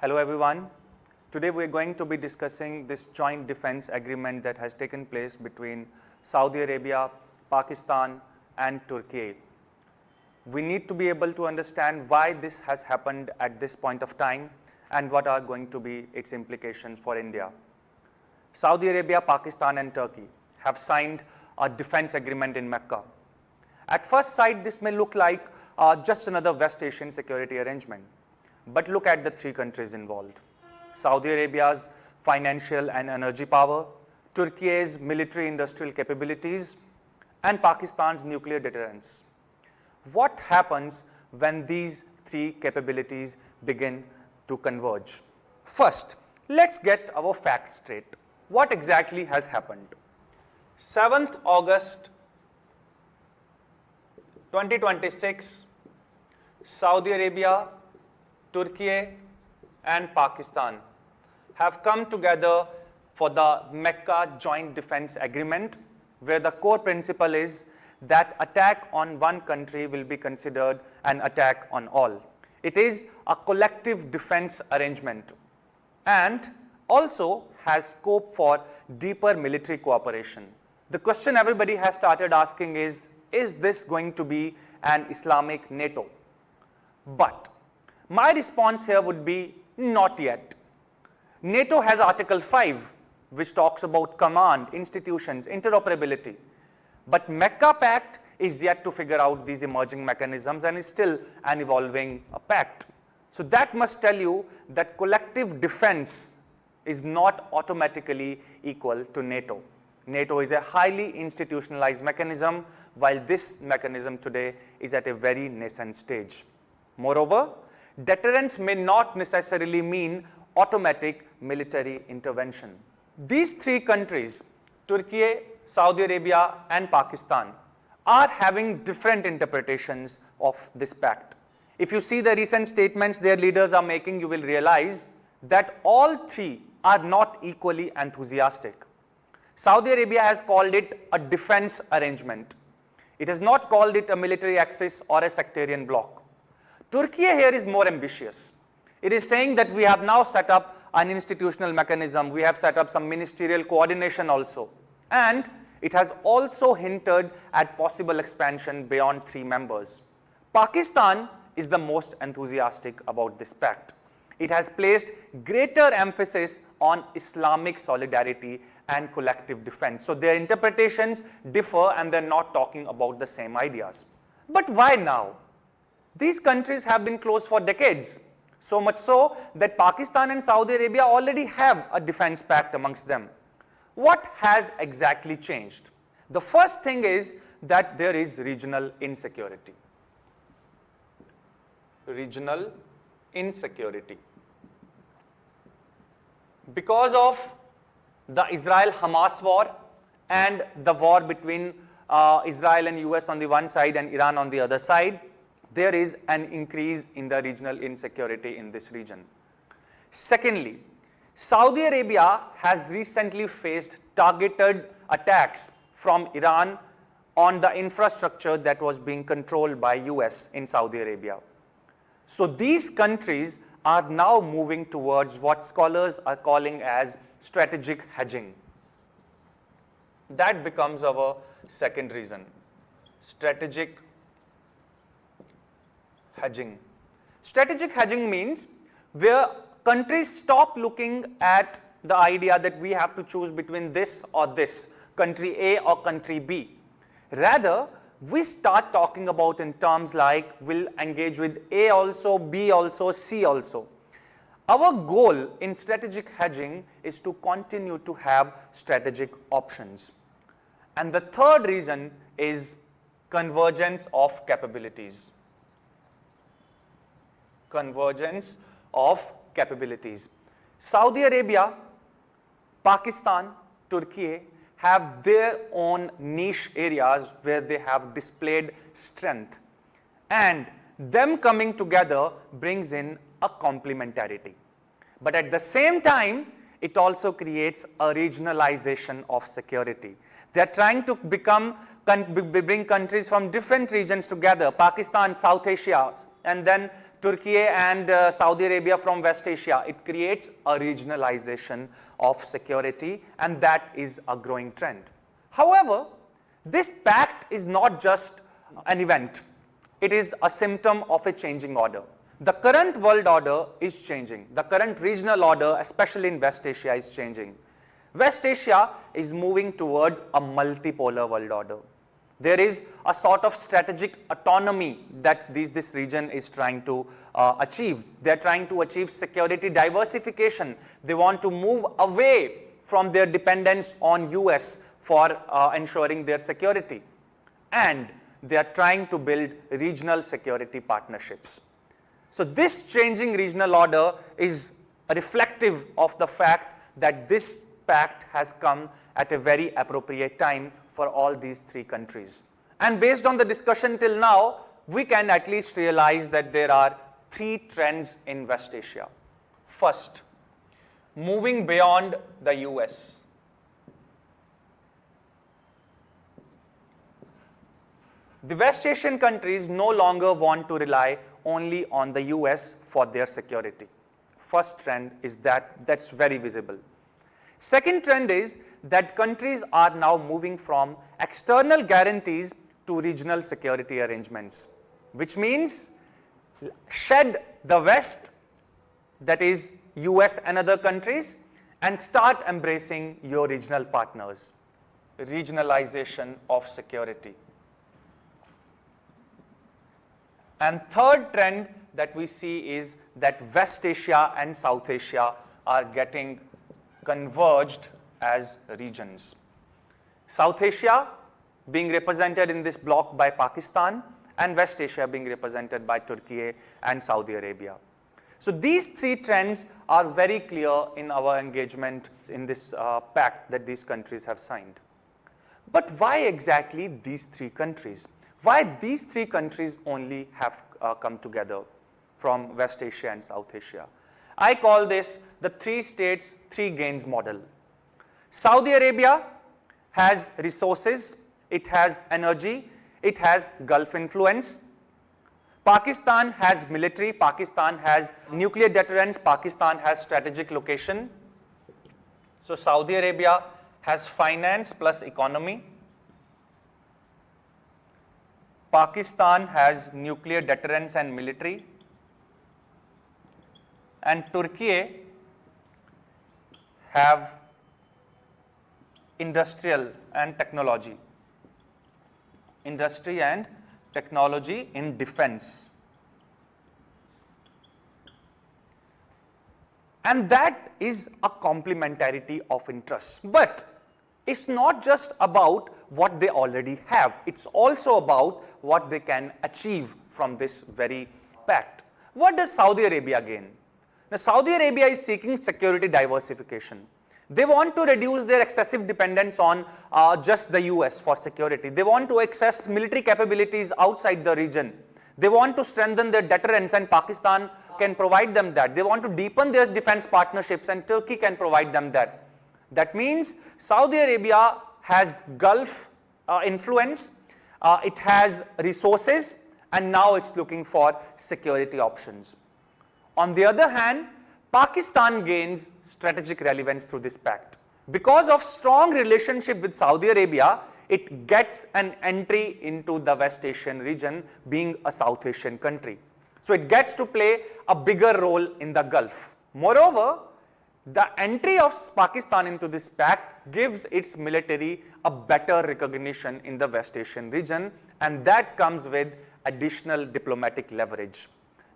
Hello everyone. Today we are going to be discussing this joint defense agreement that has taken place between Saudi Arabia, Pakistan and Turkey. We need to be able to understand why this has happened at this point of time and what are going to be its implications for India. Saudi Arabia, Pakistan and Turkey have signed a defense agreement in Mecca. At first sight, this may look like just another West Asian security arrangement. But look at the three countries involved. Saudi Arabia's financial and energy power, Turkey's military industrial capabilities, and Pakistan's nuclear deterrence. What happens when these three capabilities begin to converge? First, let's get our facts straight. What exactly has happened? 7th August 2026, Saudi Arabia, Turkey and Pakistan have come together for the Mecca Joint Defense Agreement, where the core principle is that attack on one country will be considered an attack on all. It is a collective defense arrangement and also has scope for deeper military cooperation. The question everybody has started asking is this going to be an Islamic NATO? But my response here would be not yet. NATO has Article 5, which talks about command, institutions, interoperability. But Mecca Pact is yet to figure out these emerging mechanisms and is still an evolving pact. So that must tell you that collective defense is not automatically equal to NATO. NATO is a highly institutionalized mechanism, while this mechanism today is at a very nascent stage. Moreover, deterrence may not necessarily mean automatic military intervention. These three countries, Turkey, Saudi Arabia and Pakistan, are having different interpretations of this pact. If you see the recent statements their leaders are making, you will realize that all three are not equally enthusiastic. Saudi Arabia has called it a defense arrangement. It has not called it a military axis or a sectarian bloc. Turkey here is more ambitious. It is saying that we have now set up an institutional mechanism, we have set up some ministerial coordination also, and it has also hinted at possible expansion beyond 3 members. Pakistan is the most enthusiastic about this pact. It has placed greater emphasis on Islamic solidarity and collective defense. So their interpretations differ and they're not talking about the same ideas. But why now? These countries have been close for decades, so much so that Pakistan and Saudi Arabia already have a defense pact amongst them. What has exactly changed? The first thing is that there is regional insecurity. Regional insecurity. Because of the Israel-Hamas war and the war between Israel and US on the one side and Iran on the other side, there is an increase in the regional insecurity in this region. Secondly, Saudi Arabia has recently faced targeted attacks from Iran on the infrastructure that was being controlled by US in Saudi Arabia. So these countries are now moving towards what scholars are calling as strategic hedging. That becomes our second reason, strategic hedging. Strategic hedging means where countries stop looking at the idea that we have to choose between this or this, country A or country B. Rather, we start talking about in terms like we'll engage with A also, B also, C also. Our goal in strategic hedging is to continue to have strategic options. And the third reason is convergence of capabilities. Convergence of capabilities. Saudi Arabia, Pakistan, Turkey have their own niche areas where they have displayed strength. And them coming together brings in a complementarity. But at the same time, it also creates a regionalization of security. They are trying to bring countries from different regions together, Pakistan, South Asia, and then Turkey and Saudi Arabia from West Asia, it creates a regionalization of security, and that is a growing trend. However, this pact is not just an event. It is a symptom of a changing order. The current world order is changing. The current regional order, especially in West Asia, is changing. West Asia is moving towards a multipolar world order. There is a sort of strategic autonomy that this region is trying to achieve. They're trying to achieve security diversification. They want to move away from their dependence on US for ensuring their security. And they are trying to build regional security partnerships. So this changing regional order is reflective of the fact that this pact has come at a very appropriate time for all these three countries. And based on the discussion till now, we can at least realize that there are three trends in West Asia. First, moving beyond the US. The West Asian countries no longer want to rely only on the US for their security. First trend is that's very visible. Second trend is that countries are now moving from external guarantees to regional security arrangements, which means shed the West, that is US and other countries, and start embracing your regional partners. Regionalization of security. And third trend that we see is that West Asia and South Asia are getting converged as regions. South Asia being represented in this bloc by Pakistan, and West Asia being represented by Turkey and Saudi Arabia. So these three trends are very clear in our engagement in this pact that these countries have signed. But why exactly these three countries? Why these three countries only have come together from West Asia and South Asia? I call this the three states, three gains model. Saudi Arabia has resources, it has energy, it has Gulf influence. Pakistan has military, Pakistan has nuclear deterrence, Pakistan has strategic location. So Saudi Arabia has finance plus economy. Pakistan has nuclear deterrence and military. And Turkey have industrial and technology. Industry and technology in defense. And that is a complementarity of interest. But it's not just about what they already have. It's also about what they can achieve from this very pact. What does Saudi Arabia gain? Now, Saudi Arabia is seeking security diversification. They want to reduce their excessive dependence on just the US for security. They want to access military capabilities outside the region. They want to strengthen their deterrence, and Pakistan can provide them that. They want to deepen their defense partnerships, and Turkey can provide them that. That means Saudi Arabia has Gulf influence, it has resources, and now it's looking for security options. On the other hand, Pakistan gains strategic relevance through this pact. Because of strong relationship with Saudi Arabia, it gets an entry into the West Asian region, being a South Asian country. So it gets to play a bigger role in the Gulf. Moreover, the entry of Pakistan into this pact gives its military a better recognition in the West Asian region, and that comes with additional diplomatic leverage.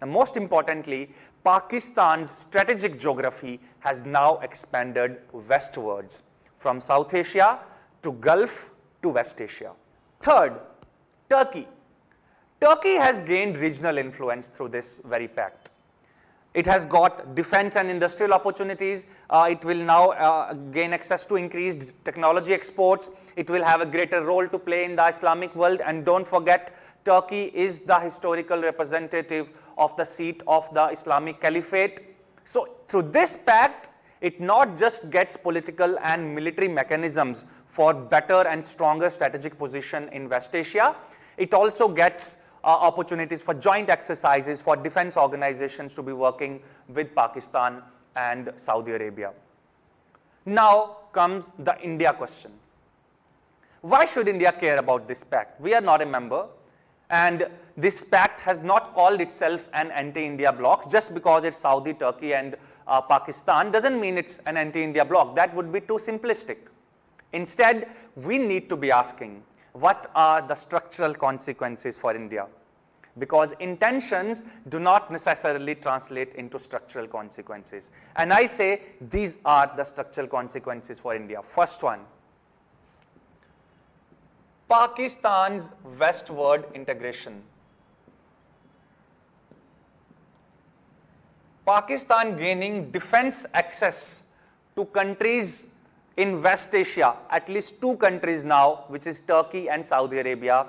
And most importantly, Pakistan's strategic geography has now expanded westwards from South Asia to Gulf to West Asia. Third, Turkey. Turkey has gained regional influence through this very pact. It has got defense and industrial opportunities. It will now gain access to increased technology exports. It will have a greater role to play in the Islamic world. And don't forget, Turkey is the historical representative of the seat of the Islamic Caliphate. So through this pact, it not just gets political and military mechanisms for better and stronger strategic position in West Asia, it also gets opportunities for joint exercises for defense organizations to be working with Pakistan and Saudi Arabia. Now comes the India question. Why should India care about this pact? We are not a member, and this pact has not called itself an anti-India bloc. Just because it's Saudi, Turkey and Pakistan doesn't mean it's an anti-India bloc. That would be too simplistic. Instead, we need to be asking, what are the structural consequences for India? Because intentions do not necessarily translate into structural consequences. And I say these are the structural consequences for India. First one, Pakistan's westward integration. Pakistan gaining defense access to countries in West Asia, at least two countries now, which is Turkey and Saudi Arabia,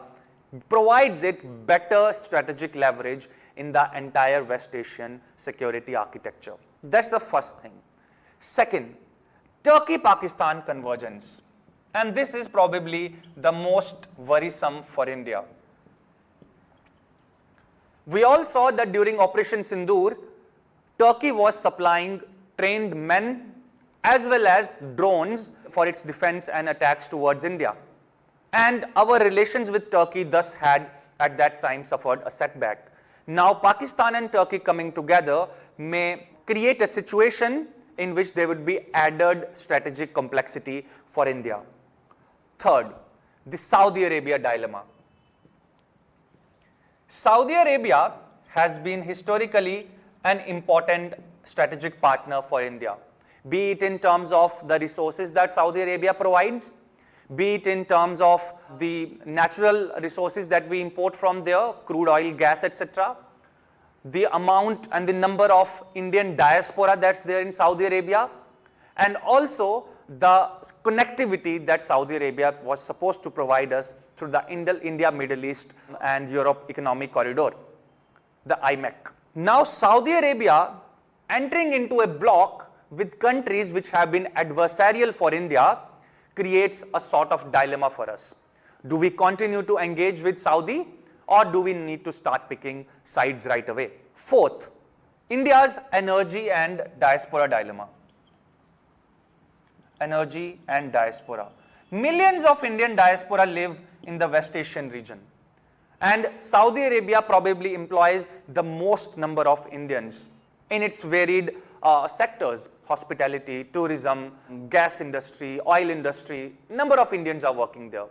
provides it better strategic leverage in the entire West Asian security architecture. That's the first thing. Second, Turkey-Pakistan convergence. And this is probably the most worrisome for India. We all saw that during Operation Sindoor, Turkey was supplying trained men as well as drones for its defense and attacks towards India. And our relations with Turkey thus had at that time suffered a setback. Now Pakistan and Turkey coming together may create a situation in which there would be added strategic complexity for India. Third, the Saudi Arabia dilemma. Saudi Arabia has been historically an important strategic partner for India, be it in terms of the resources that Saudi Arabia provides, be it in terms of the natural resources that we import from there, crude oil, gas, etc., the amount and the number of Indian diaspora that's there in Saudi Arabia, and also the connectivity that Saudi Arabia was supposed to provide us through the India, Middle East and Europe Economic Corridor, the IMEC. Now Saudi Arabia entering into a bloc with countries which have been adversarial for India creates a sort of dilemma for us. Do we continue to engage with Saudi, or do we need to start picking sides right away? Fourth, India's energy and diaspora dilemma. Energy and diaspora. Millions of Indian diaspora live in the West Asian region, and Saudi Arabia probably employs the most number of Indians in its varied sectors: hospitality, tourism, gas industry, oil industry. Number of Indians are working there.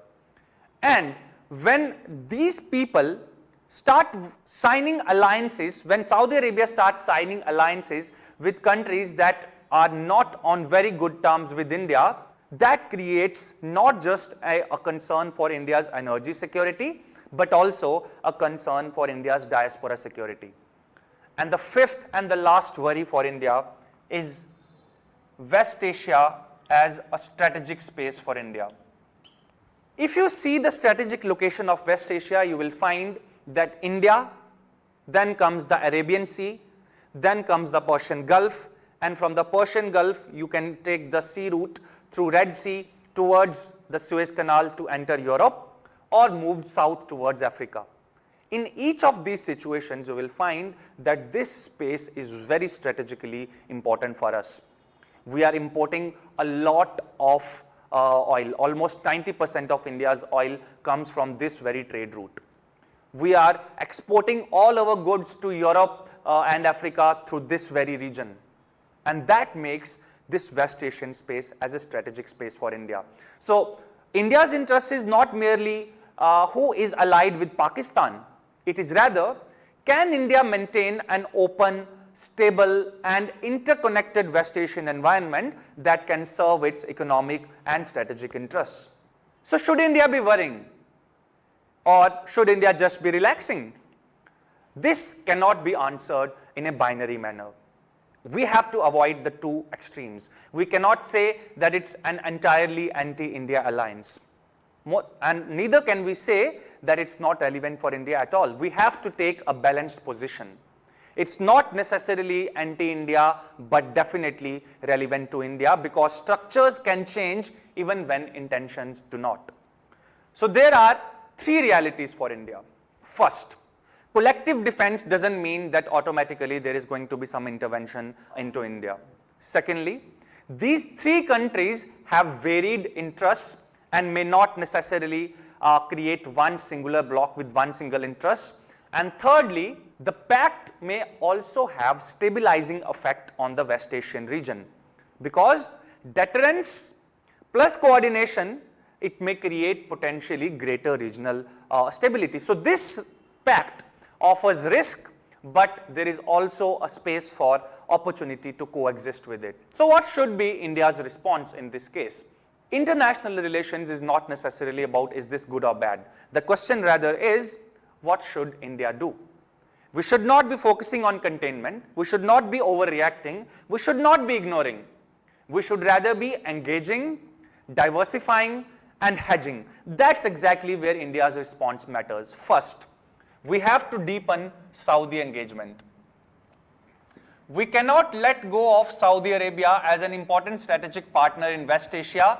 And when these people start signing alliances, when Saudi Arabia starts signing alliances with countries that are not on very good terms with India, that creates not just a concern for India's energy security, but also a concern for India's diaspora security. And the fifth and the last worry for India is West Asia as a strategic space for India. If you see the strategic location of West Asia, you will find that India, then comes the Arabian Sea, then comes the Persian Gulf, and from the Persian Gulf you can take the sea route through Red Sea towards the Suez Canal to enter Europe, or move south towards Africa. In each of these situations, you will find that this space is very strategically important for us. We are importing a lot of oil. Almost 90% of India's oil comes from this very trade route. We are exporting all our goods to Europe and Africa through this very region. And that makes this West Asian space as a strategic space for India. So India's interest is not merely who is allied with Pakistan. It is rather, can India maintain an open, stable and interconnected West Asian environment that can serve its economic and strategic interests? So should India be worrying, or should India just be relaxing? This cannot be answered in a binary manner. We have to avoid the two extremes. We cannot say that it's an entirely anti-India alliance. And neither can we say that it's not relevant for India at all. We have to take a balanced position. It's not necessarily anti-India, but definitely relevant to India, because structures can change even when intentions do not. So there are three realities for India. First, collective defense doesn't mean that automatically there is going to be some intervention into India. Secondly, these three countries have varied interests and may not necessarily create one singular bloc with one single interest. And thirdly, the pact may also have stabilizing effect on the West Asian region, because deterrence plus coordination, it may create potentially greater regional stability. So this pact offers risk, but there is also a space for opportunity to coexist with it. So what should be India's response in this case? International relations is not necessarily about is this good or bad. The question rather is, what should India do? We should not be focusing on containment. We should not be overreacting. We should not be ignoring. We should rather be engaging, diversifying, and hedging. That's exactly where India's response matters. First, we have to deepen Saudi engagement. We cannot let go of Saudi Arabia as an important strategic partner in West Asia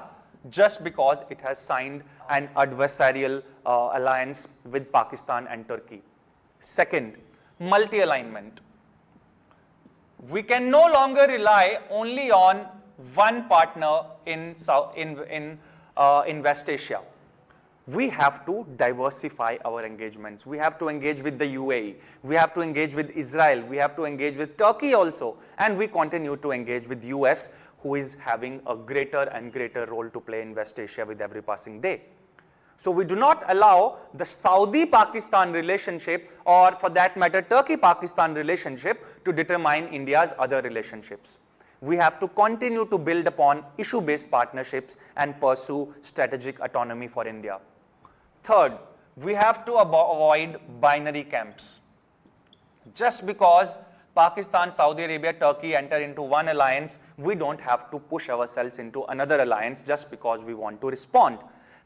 just because it has signed an adversarial alliance with Pakistan and Turkey. Second, multi-alignment. We can no longer rely only on one partner in West Asia. We have to diversify our engagements. We have to engage with the UAE. We have to engage with Israel. We have to engage with Turkey also. And we continue to engage with US, who is having a greater and greater role to play in West Asia with every passing day. So we do not allow the Saudi-Pakistan relationship, or for that matter, Turkey-Pakistan relationship, to determine India's other relationships. We have to continue to build upon issue-based partnerships and pursue strategic autonomy for India. Third, we have to avoid binary camps. Just because Pakistan, Saudi Arabia, Turkey enter into one alliance, we don't have to push ourselves into another alliance just because we want to respond.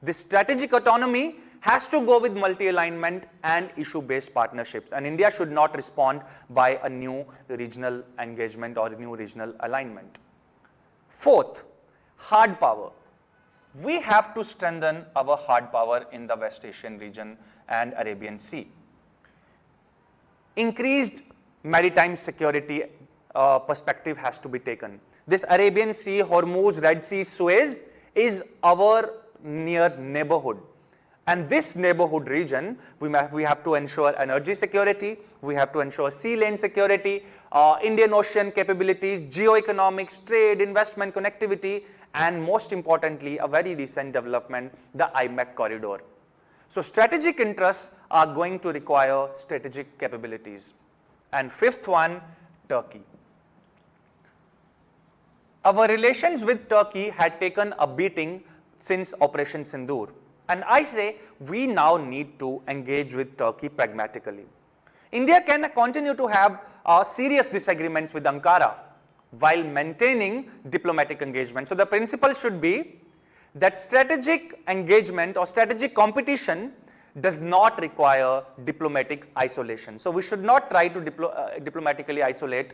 This strategic autonomy has to go with multi-alignment and issue-based partnerships, and India should not respond by a new regional engagement or a new regional alignment. Fourth, hard power. We have to strengthen our hard power in the West Asian region and Arabian Sea. Increased maritime security perspective has to be taken. This Arabian Sea, Hormuz, Red Sea, Suez is our near neighborhood. And this neighborhood region, we have to ensure energy security, we have to ensure sea lane security, Indian Ocean capabilities, geoeconomics, trade, investment, connectivity, and most importantly, a very recent development, the Mecca Corridor. So strategic interests are going to require strategic capabilities. And fifth one, Turkey. Our relations with Turkey had taken a beating since Operation Sindoor. And I say we now need to engage with Turkey pragmatically. India can continue to have serious disagreements with Ankara while maintaining diplomatic engagement. So the principle should be that strategic engagement or strategic competition does not require diplomatic isolation. So we should not try to diplomatically isolate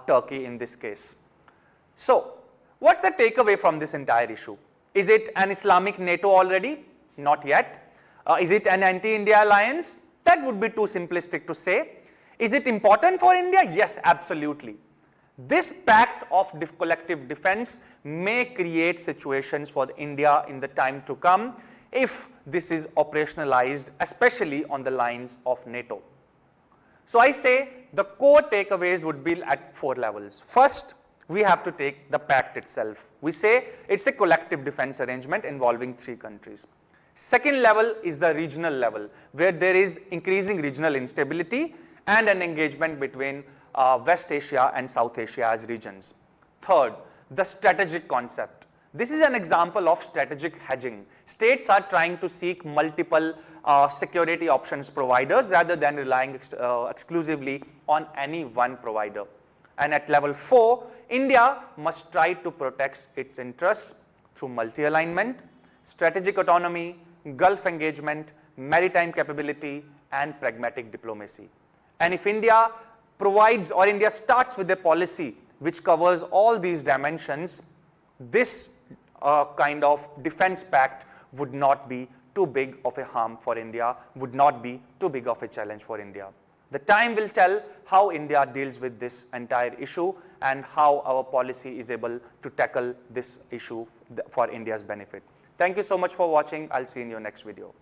Turkey in this case. So what's the takeaway from this entire issue? Is it an Islamic NATO already? Not yet. Is it an anti-India alliance? That would be too simplistic to say. Is it important for India? Yes, absolutely. This pact of collective defense may create situations for India in the time to come if this is operationalized, especially on the lines of NATO. So I say the core takeaways would be at 4 levels. First, we have to take the pact itself. We say it's a collective defense arrangement involving 3 countries. Second level is the regional level, where there is increasing regional instability and an engagement between West Asia and South Asia as regions. Third, the strategic concept. This is an example of strategic hedging. States are trying to seek multiple security options providers rather than relying exclusively on any one provider. And at level 4, India must try to protect its interests through multi-alignment, strategic autonomy, Gulf engagement, maritime capability, and pragmatic diplomacy. And if India provides or India starts with a policy which covers all these dimensions, this kind of defense pact would not be too big of a harm for India, would not be too big of a challenge for India. The time will tell how India deals with this entire issue and how our policy is able to tackle this issue for India's benefit. Thank you so much for watching. I'll see you in your next video.